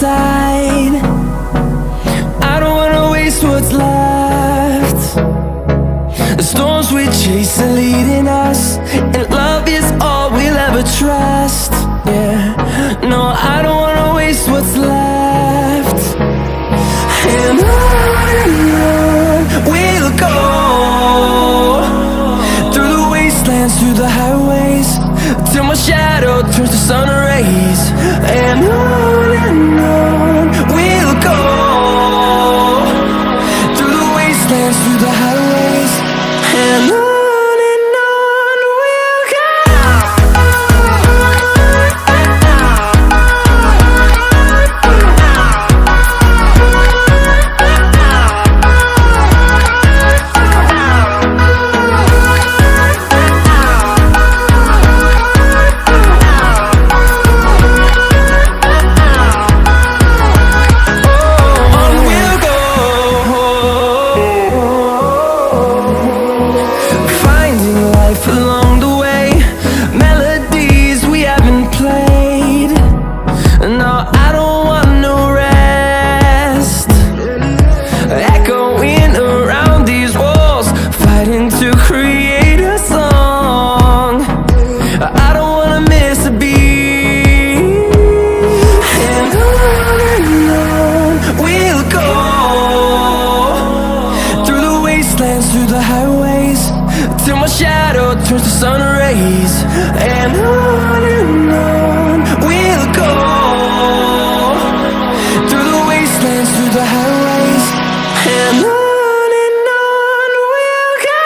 inside. I don't wanna waste what's left. The storms we chase are leading us, and love is all we'll ever trust. Yeah, no, I don't wanna waste what's left. And on we'll go, through the wastelands, through the highways, till my shadow turns to sun rays. And on we'll go, through the wastelands, through the highways, and on we'll go. Along the way, melodies we haven't played. No, I don't want no rest. Echoing around these walls, fighting to create a song. I don't wanna miss a beat. And on we'll go, through the wastelands, through the highways, till my shadow turns to sun rays. And on we'll go, through the wastelands, through the highways, and on we'll go.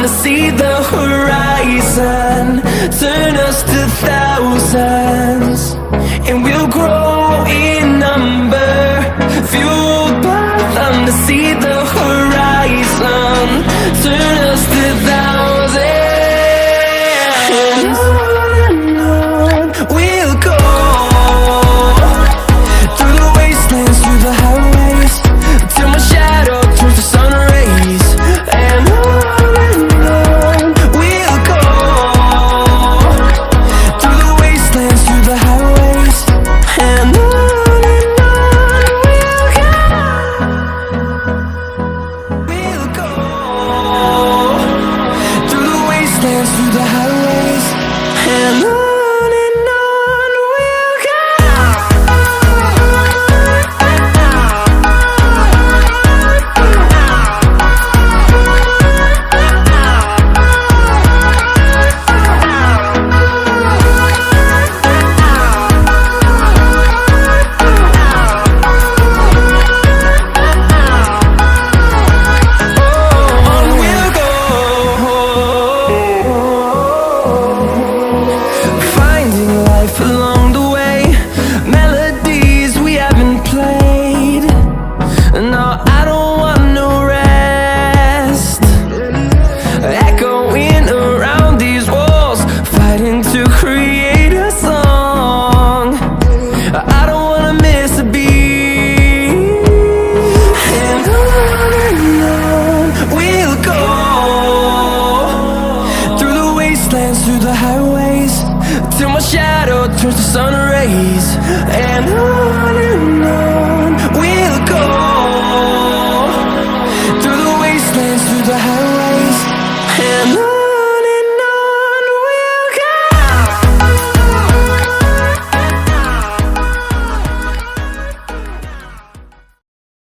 To see the horizon turn us to thousands, and we'll grow in number, fueled by them. To see the horizon turn us to thousands, and on we'll go, through the wastelands, through the highways, till my shadow turns to sun rays. And through the highways, and on we'll go. Along the way, melodies we haven't played. No, I don't want no rest. Echoing around these walls, fighting to create a song. I don't wanna miss a beat. And on we'll go, through the wastelands, through the highways, till my shadow turns to sun rays. And